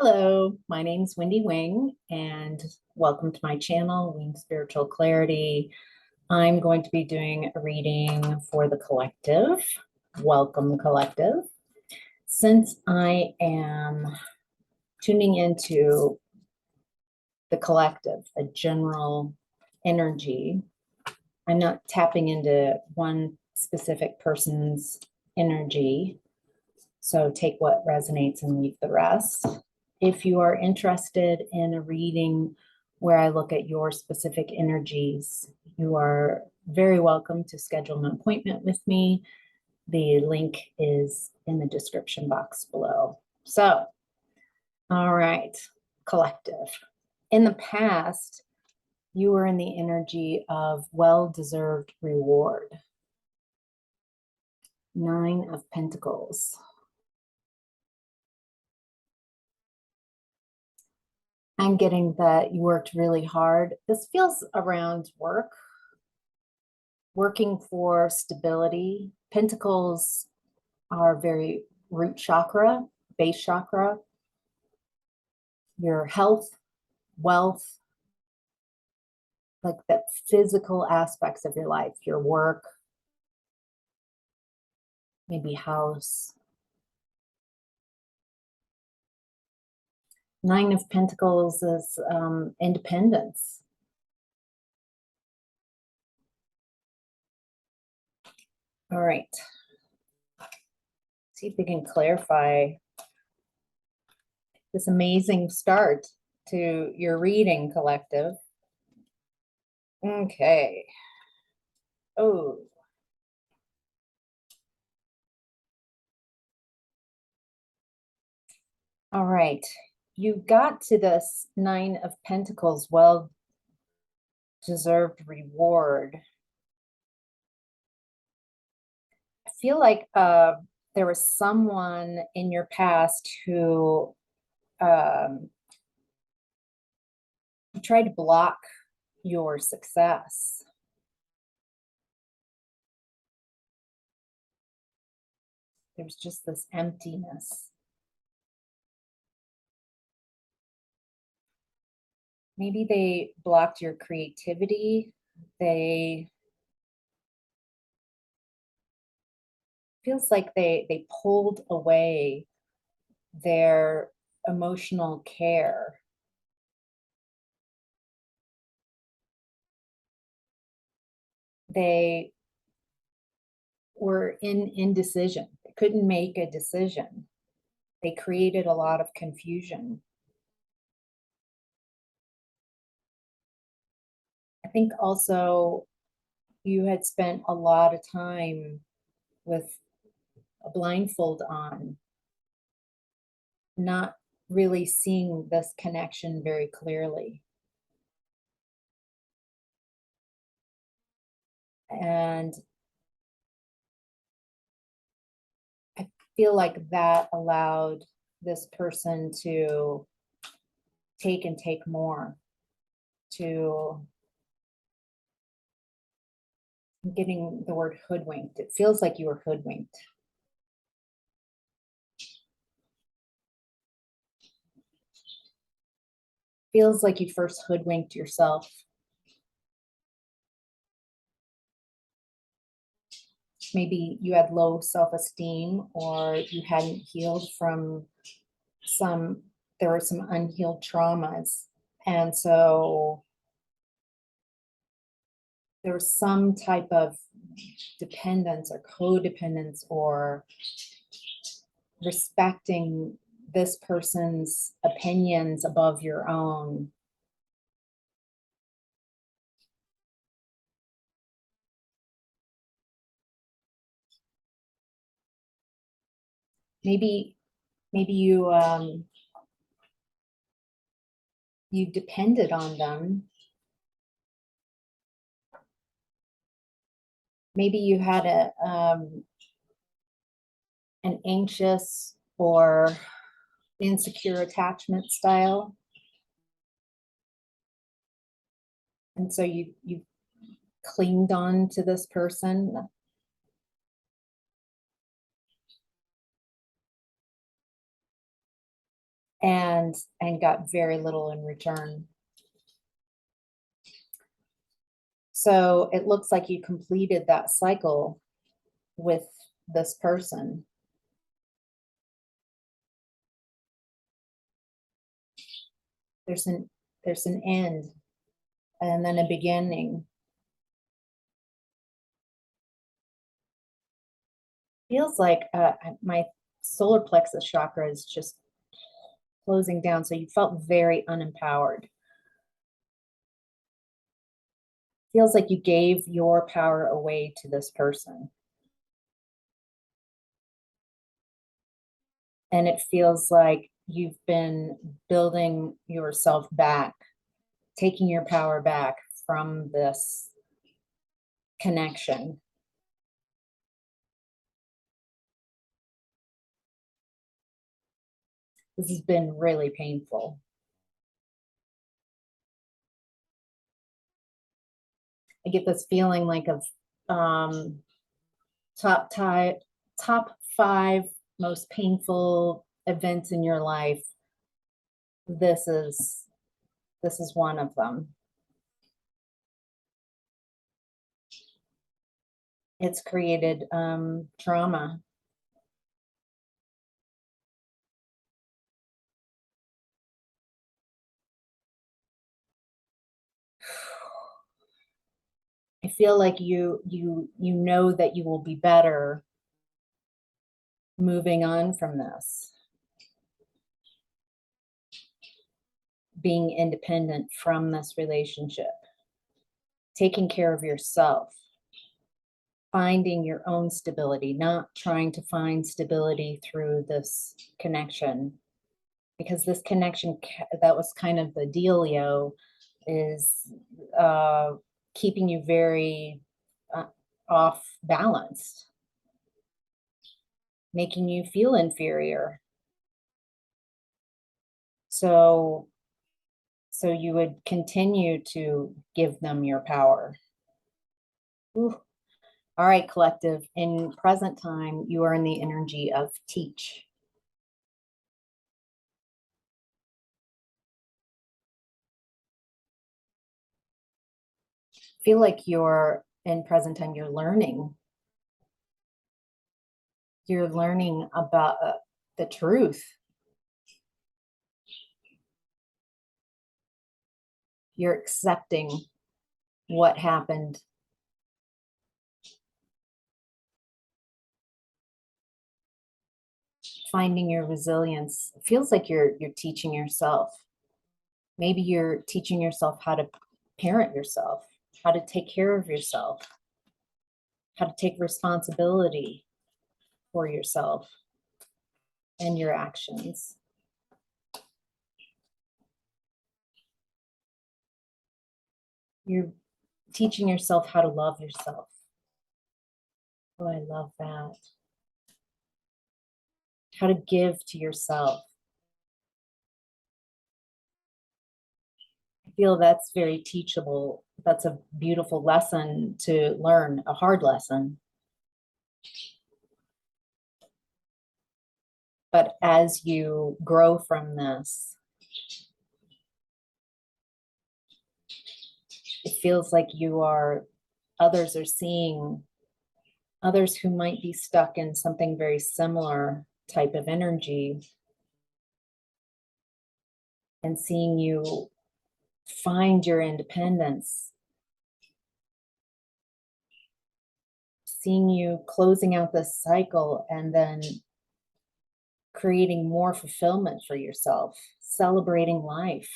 Hello, my name's Wendy Wing, and welcome to my channel, Wing Spiritual Clarity. I'm going to be doing a reading for the collective. Welcome, collective. Since I am tuning into the collective, a general energy, I'm not tapping into one specific person's energy. So take what resonates and leave the rest. If you are interested in a reading where I look at your specific energies, you are very welcome to schedule an appointment with me. The link is in the description box below. So, all right, collective. In the past, you were in the energy of well-deserved reward. 9 of Pentacles. I'm getting that you worked really hard. This feels around work, working for stability. Pentacles are very root chakra, base chakra, your health, wealth, like the physical aspects of your life, your work, maybe house. 9 of Pentacles is independence. All right. See if we can clarify this amazing start to your reading, collective. Okay. Oh. All right. You got to this 9 of Pentacles, well-deserved reward. I feel like there was someone in your past who tried to block your success. There's just this emptiness. Maybe they blocked your creativity. Feels like they pulled away their emotional care. They were in indecision. They couldn't make a decision. They created a lot of confusion. I think also you had spent a lot of time with a blindfold on, not really seeing this connection very clearly. And I feel like that allowed this person to take and take more, to I'm getting the word hoodwinked. It feels like you were hoodwinked. Feels like you first hoodwinked yourself. Maybe you had low self-esteem, or you hadn't healed from there were some unhealed traumas. And so there was some type of dependence or codependence, or respecting this person's opinions above your own. Maybe you depended on them. Maybe you had an anxious or insecure attachment style. And so you clinged on to this person. and got very little in return. So it looks like you completed that cycle with this person. There's an end and then a beginning. Feels like my solar plexus chakra is just closing down. So you felt very unempowered. Feels like you gave your power away to this person. And it feels like you've been building yourself back, taking your power back from this connection. This has been really painful. I get this feeling like of top 5 most painful events in your life. This is one of them. It's created trauma. I feel like you know that you will be better moving on from this, being independent from this relationship, taking care of yourself, finding your own stability, not trying to find stability through this connection. Because this connection, that was kind of the dealio, is keeping you very off balanced, making you feel inferior. So you would continue to give them your power. Ooh. All right, collective. In present time, you are in the energy of teach. Feel like you're in present time, you're learning. You're learning about the truth. You're accepting what happened. Finding your resilience. It feels like you're teaching yourself. Maybe you're teaching yourself how to parent yourself, how to take care of yourself, how to take responsibility for yourself and your actions. You're teaching yourself how to love yourself. Oh, I love that. How to give to yourself. I feel that's very teachable. That's a beautiful lesson to learn, a hard lesson. But as you grow from this, it feels like others are seeing others who might be stuck in something very similar type of energy, and seeing you find your independence, seeing you closing out this cycle and then creating more fulfillment for yourself, celebrating life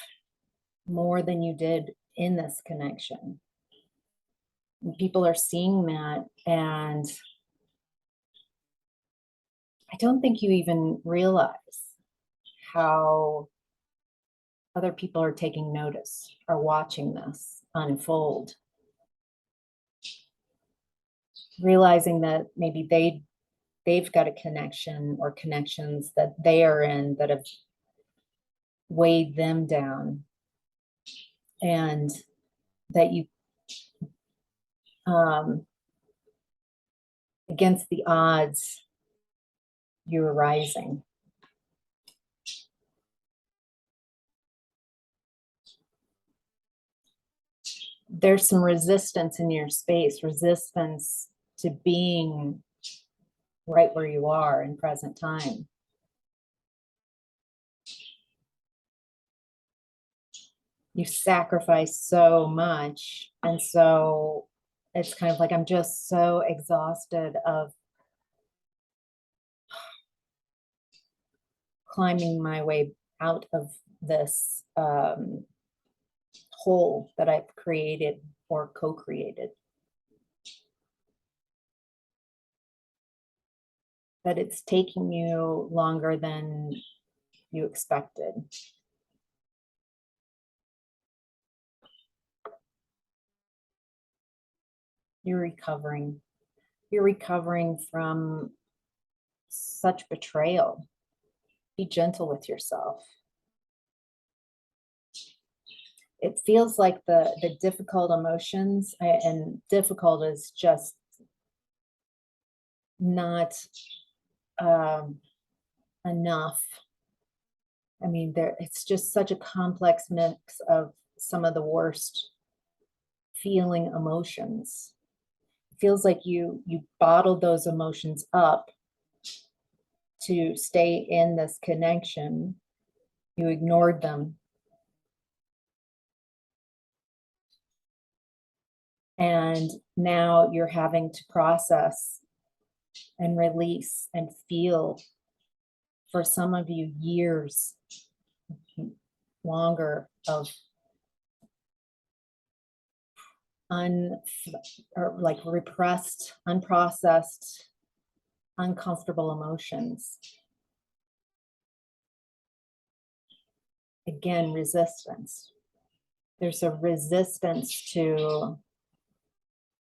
more than you did in this connection. And people are seeing that, and I don't think you even realize how other people are taking notice, are watching this unfold, realizing that maybe they've got a connection or connections that they are in that have weighed them down, and that you against the odds, you're rising. there's some resistance in your space, resistance to being right where you are in present time. You sacrifice so much. And so it's kind of like, I'm just so exhausted of climbing my way out of this hole that I've created or co-created. That it's taking you longer than you expected. You're recovering. You're recovering from such betrayal. Be gentle with yourself. It feels like the difficult emotions, and difficult is just not enough. I mean, it's just such a complex mix of some of the worst feeling emotions. It feels like you bottled those emotions up to stay in this connection. You ignored them. And now you're having to process and release and feel, for some of you, years longer of repressed, unprocessed, uncomfortable emotions. Again, resistance. There's a resistance to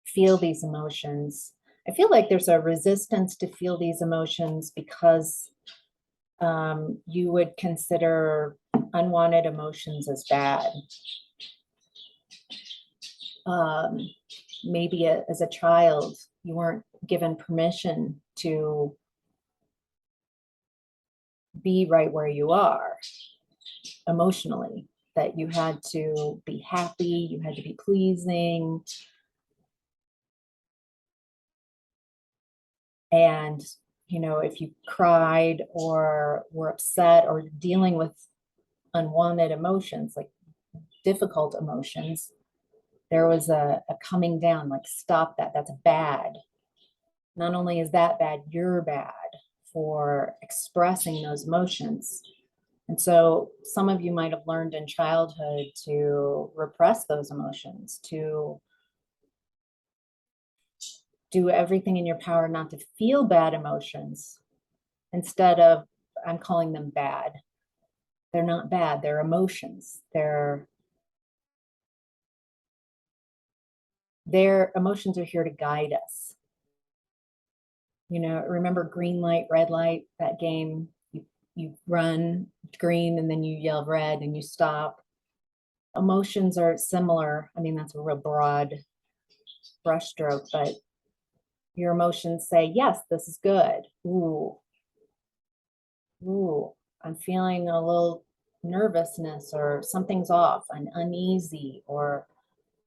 feel these emotions. I feel like there's a resistance to feel these emotions because you would consider unwanted emotions as bad. Maybe as a child, you weren't given permission to be right where you are emotionally, that you had to be happy, you had to be pleasing. And, you know, if you cried or were upset or dealing with unwanted emotions, like difficult emotions, there was a coming down, like, stop that, that's bad. Not only is that bad, you're bad for expressing those emotions. And so some of you might have learned in childhood to repress those emotions, to do everything in your power not to feel bad emotions, instead of, I'm calling them bad. They're not bad, they're emotions. Their emotions are here to guide us. You know, remember green light, red light, that game? You run green and then you yell red and you stop. Emotions are similar. I mean, that's a real broad brushstroke, but your emotions say, yes, this is good. Ooh, I'm feeling a little nervousness, or something's off, I'm uneasy, or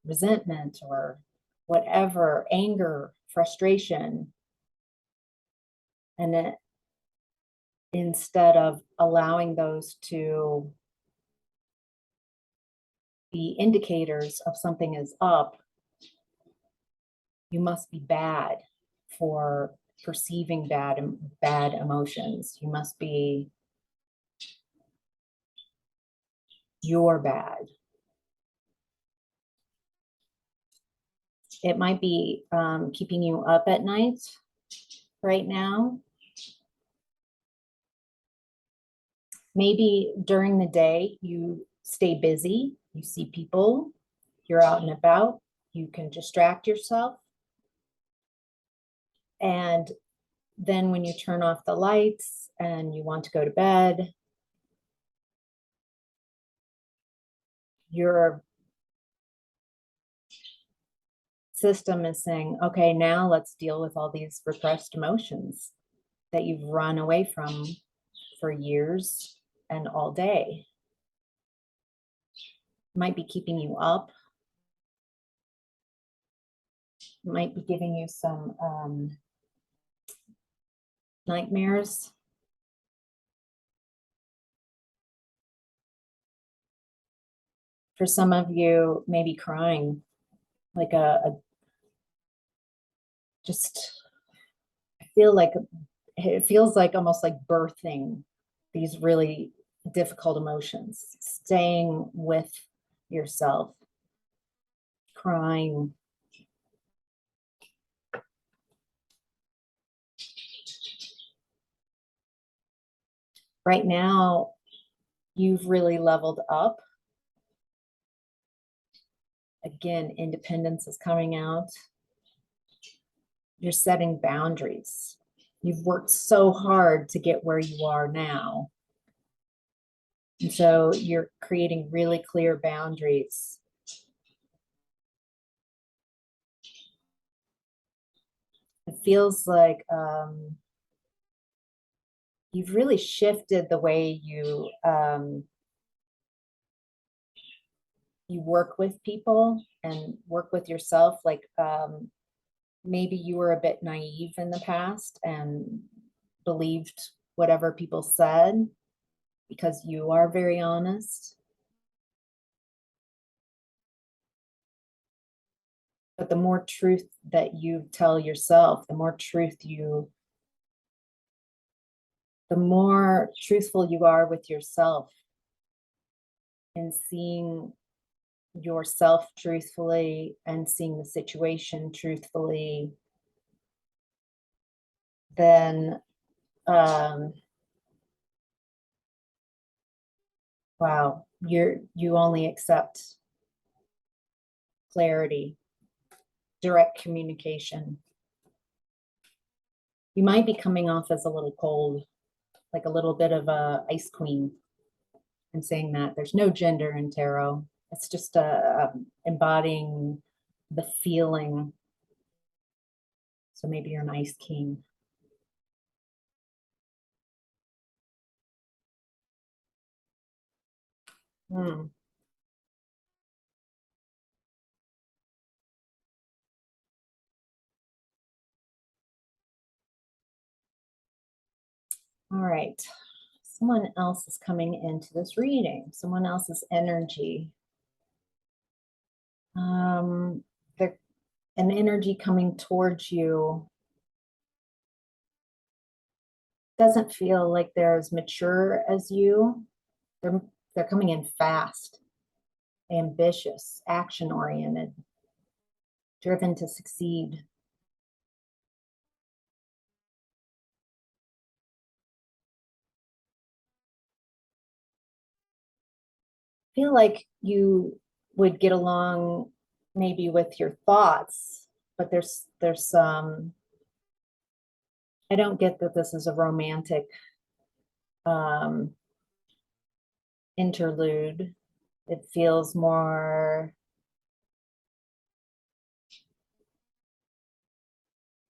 resentment, or whatever, anger, frustration. And instead of allowing those to be indicators of something is up, you must be bad for perceiving bad emotions. You must be, you're bad. It might be keeping you up at night right now. Maybe during the day you stay busy, you see people, you're out and about, you can distract yourself. And then when you turn off the lights and you want to go to bed, your system is saying, okay, now let's deal with all these repressed emotions that you've run away from for years and all day. Might be keeping you up. might be giving you some nightmares. For some of you, maybe crying, like just, I feel like it feels like almost like birthing these really difficult emotions, staying with yourself, crying. Right now, you've really leveled up. Again, independence is coming out. You're setting boundaries. You've worked so hard to get where you are now. And so you're creating really clear boundaries. It feels like you've really shifted the way you work with people and work with yourself. Like maybe you were a bit naive in the past and believed whatever people said because you are very honest. But the more truth that you tell yourself, the more truthful you are with yourself and seeing yourself truthfully and seeing the situation truthfully, then wow, you only accept clarity, direct communication. You might be coming off as a little cold, like a little bit of a ice queen. I'm saying that there's no gender in tarot. It's just embodying the feeling. So maybe you're an ice king. Hmm. All right. Someone else is coming into this reading. Someone else's energy. Um, an energy coming towards you doesn't feel like they're as mature as you. They're they're coming in fast, ambitious, action oriented, driven to succeed. Feel like you would get along maybe with your thoughts, but there's some, I don't get that this is a romantic um interlude. It feels more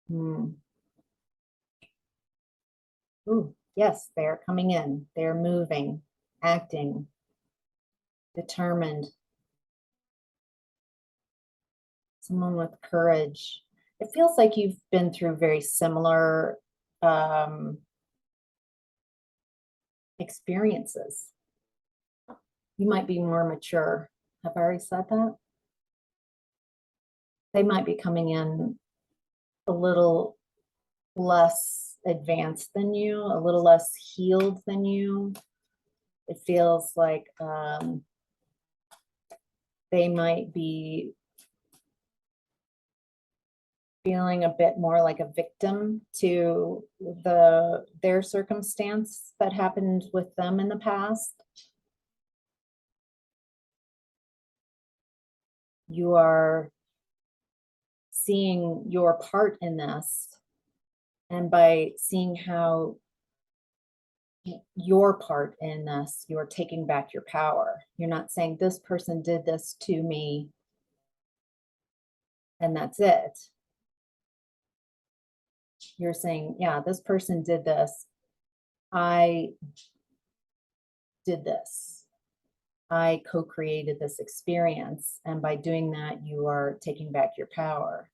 hmm. Ooh, yes, they're coming in. They're moving, acting, determined. Someone with courage. It feels like you've been through very similar um, experiences. You might be more mature. Have I already said that? They might be coming in a little less advanced than you, a little less healed than you. It feels like they might be feeling a bit more like a victim to their circumstance that happened with them in the past. You are seeing your part in this, and by seeing how your part in this, you're taking back your power. You're not saying this person did this to me and that's it. You're saying, yeah, this person did this. I did this. I co-created this experience. And by doing that, you are taking back your power.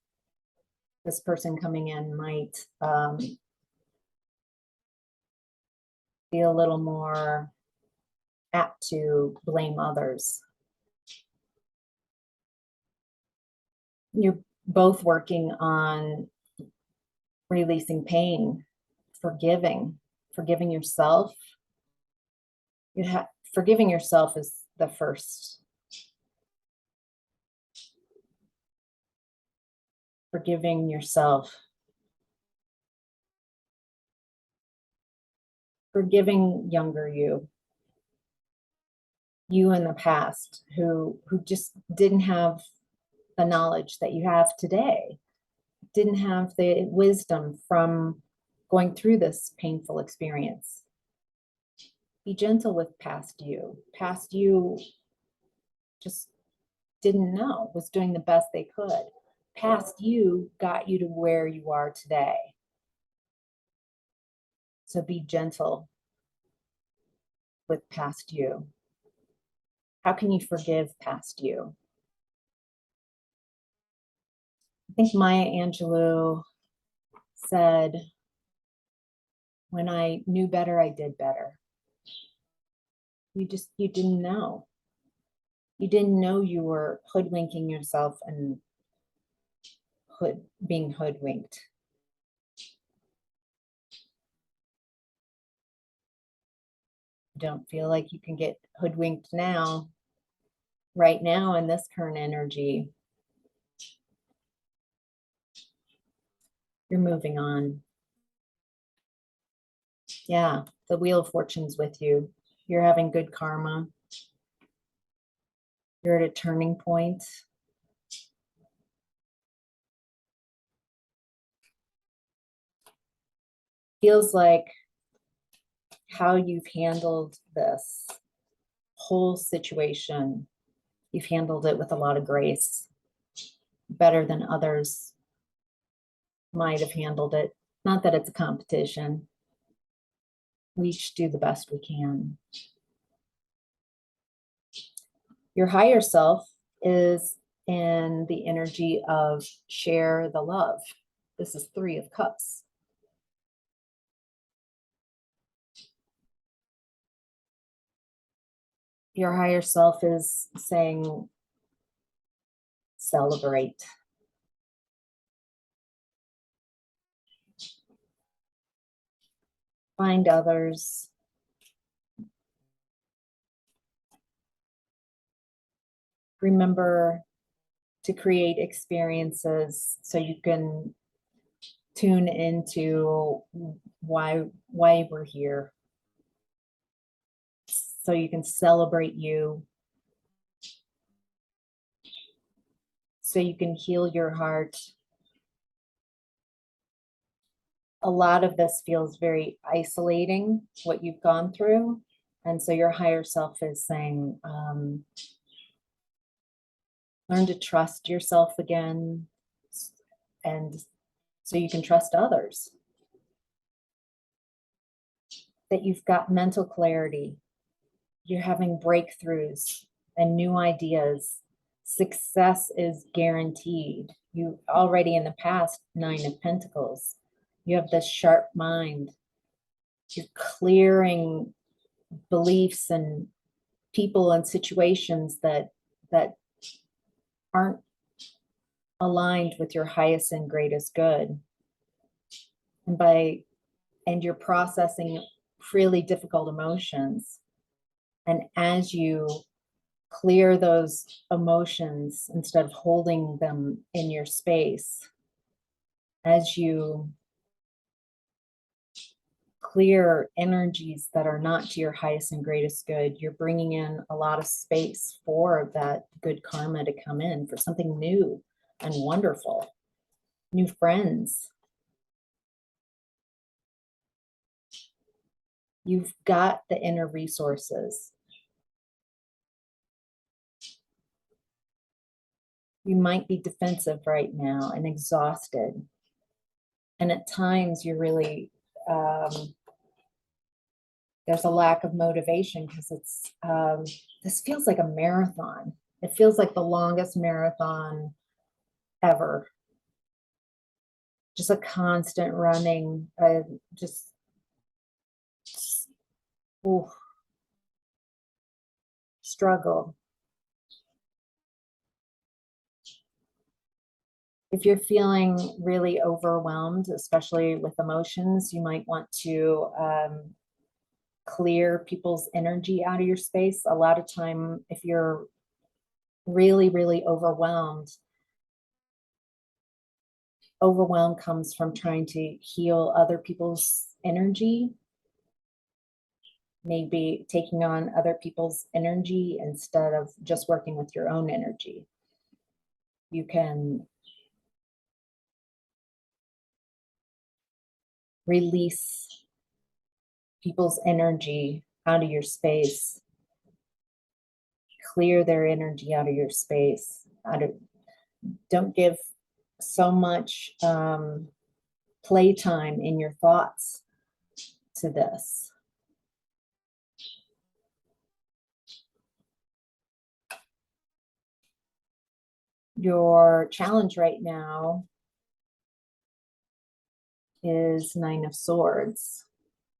this person coming in might be a little more apt to blame others. You're both working on releasing pain, forgiving yourself. Forgiving yourself is the first. Forgiving yourself. Forgiving younger you in the past who just didn't have the knowledge that you have today, didn't have the wisdom from going through this painful experience. Be gentle with past you. Past you just didn't know, was doing the best they could. Past you got you to where you are today. So be gentle with past you. How can you forgive past you? I think Maya Angelou said, when I knew better, I did better. You didn't know. You didn't know you were hoodwinking yourself and being hoodwinked. Don't feel like you can get hoodwinked now, right now in this current energy. You're moving on. Yeah, the Wheel of Fortune's with you. You're having good karma. You're at a turning point. Feels like how you've handled this whole situation, you've handled it with a lot of grace, better than others might have handled it. Not that it's a competition. We each do the best we can. Your higher self is in the energy of share the love. This is 3 of Cups. Your higher self is saying, celebrate. Find others. Remember to create experiences so you can tune into why we're here. So you can celebrate you. So you can heal your heart. A lot of this feels very isolating, what you've gone through. And so your higher self is saying, learn to trust yourself again, and so you can trust others. That you've got mental clarity. You're having breakthroughs and new ideas. Success is guaranteed. You already in the past, 9 of Pentacles. You have this sharp mind. You're clearing beliefs and people and situations that aren't aligned with your highest and greatest good. And you're processing really difficult emotions. And as you clear those emotions instead of holding them in your space, as you clear energies that are not to your highest and greatest good, you're bringing in a lot of space for that good karma to come in, for something new and wonderful, new friends. You've got the inner resources. You might be defensive right now and exhausted. And at times you're really, there's a lack of motivation because this feels like a marathon. It feels like the longest marathon ever. just a constant running, just ooh, struggle. If you're feeling really overwhelmed, especially with emotions, you might want to clear people's energy out of your space. A lot of time, if you're really, really overwhelmed comes from trying to heal other people's energy, maybe taking on other people's energy instead of just working with your own energy. You can release people's energy out of your space, clear their energy out of your space. Don't give so much playtime in your thoughts to this. Your challenge right now is Nine of Swords.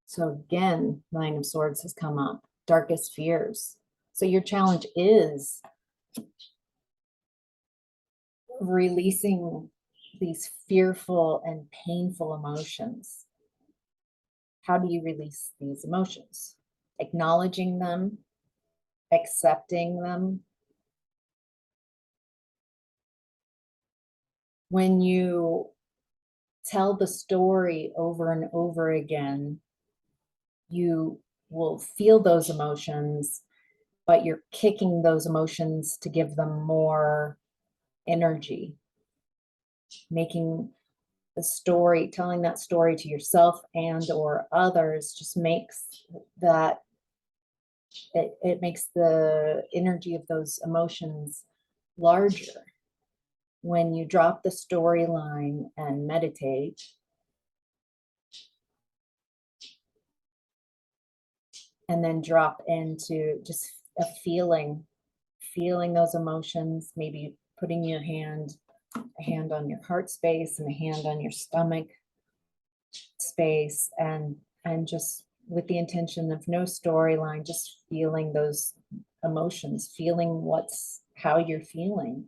So again, Nine of Swords has come up. Darkest fears. So your challenge is releasing these fearful and painful emotions. How do you release these emotions? Acknowledging them, accepting them. When you tell the story over and over again, you will feel those emotions, but you're kicking those emotions to give them more energy, making the story, telling that story to yourself and or others just makes that, it makes the energy of those emotions larger. When you drop the storyline and meditate, and then drop into just a feeling those emotions, maybe putting a hand on your heart space and a hand on your stomach space, and just with the intention of no storyline, just feeling those emotions, feeling how you're feeling,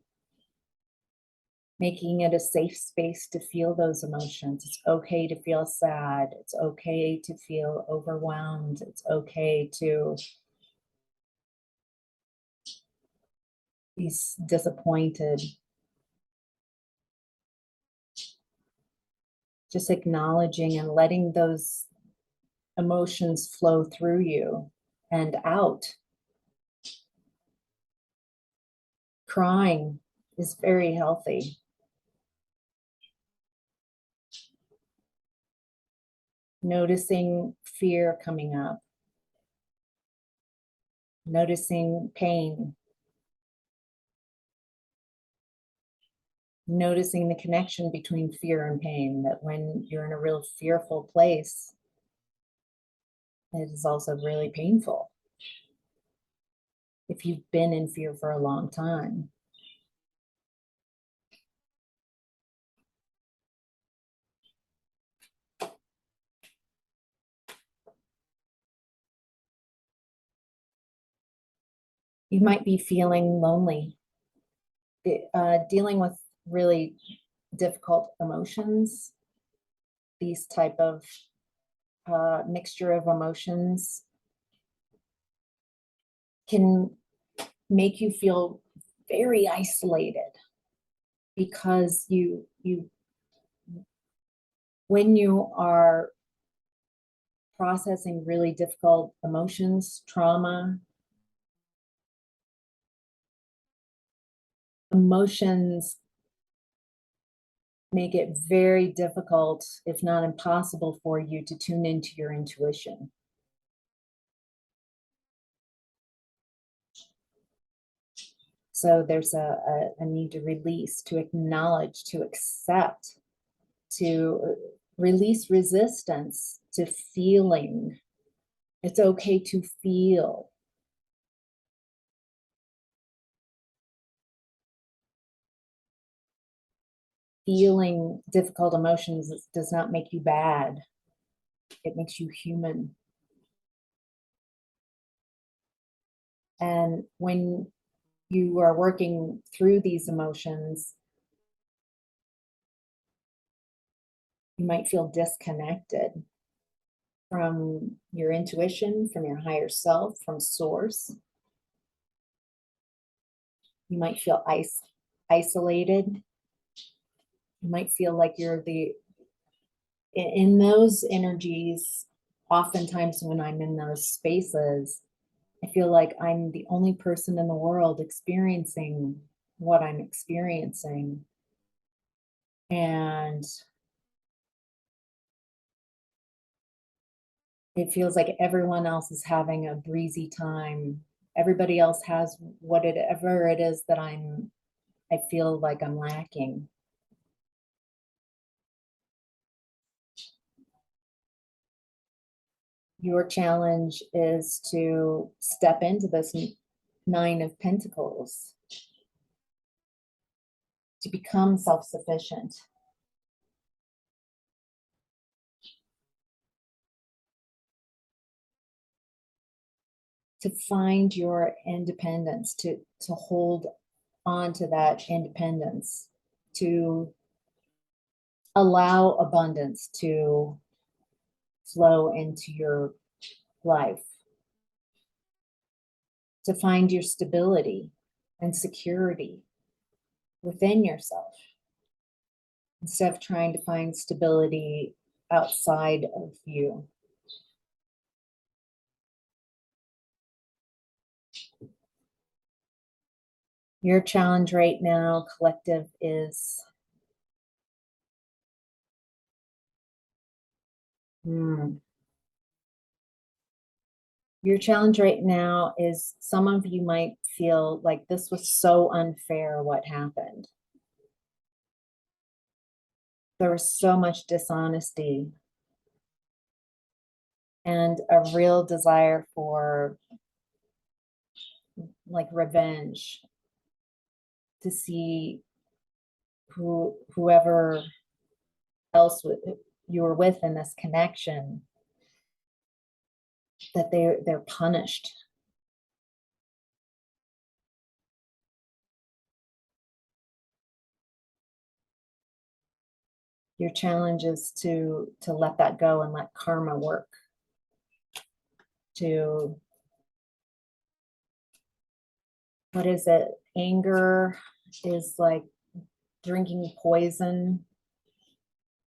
making it a safe space to feel those emotions. It's okay to feel sad. It's okay to feel overwhelmed. It's okay to be disappointed. Just acknowledging and letting those emotions flow through you and out. Crying is very healthy. Noticing fear coming up. Noticing pain. Noticing the connection between fear and pain, that when you're in a real fearful place, it is also really painful. If you've been in fear for a long time. You might be feeling lonely, dealing with really difficult emotions. These type of mixture of emotions can make you feel very isolated, because when you are processing really difficult emotions, trauma, emotions make it very difficult, if not impossible, for you to tune into your intuition. So there's a need to release, to acknowledge, to accept, to release resistance to feeling. It's okay to feel. feeling difficult emotions does not make you bad. It makes you human. And when you are working through these emotions, you might feel disconnected from your intuition, from your higher self, from source. You might feel isolated. You might feel like you're in those energies. Oftentimes when I'm in those spaces, I feel like I'm the only person in the world experiencing what I'm experiencing. And it feels like everyone else is having a breezy time. Everybody else has whatever it is that I feel like I'm lacking. Your challenge is to step into this Nine of Pentacles, to become self-sufficient. To find your independence, to hold on to that independence, to allow abundance to flow into your life, to find your stability and security within yourself, instead of trying to find stability outside of you. Your challenge right now, collective, is your challenge right now is some of you might feel like this was so unfair what happened. There was so much dishonesty and a real desire for like revenge, to see whoever else you were with in this connection, that they're punished. Your challenge is to let that go and let karma work. To, what is it? Anger is like drinking poison.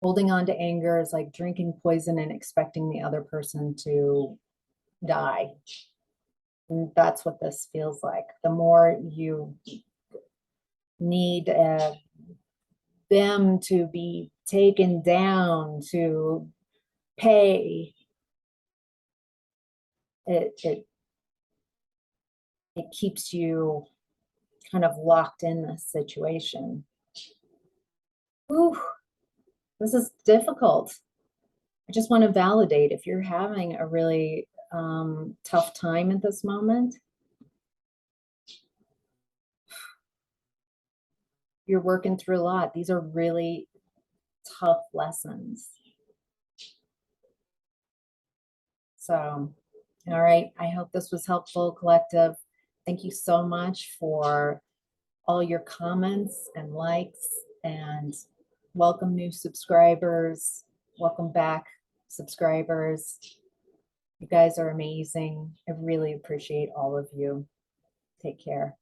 Holding on to anger is like drinking poison and expecting the other person to die. And that's what this feels like. The more you need them to be taken down, to pay, it keeps you kind of locked in this situation. Ooh, this is difficult. I just want to validate, if you're having a really tough time at this moment, you're working through a lot. These are really tough lessons. So, all right, I hope this was helpful, collective. Thank you so much for all your comments and likes, and welcome new subscribers. Welcome back, subscribers. You guys are amazing. I really appreciate all of you. Take care.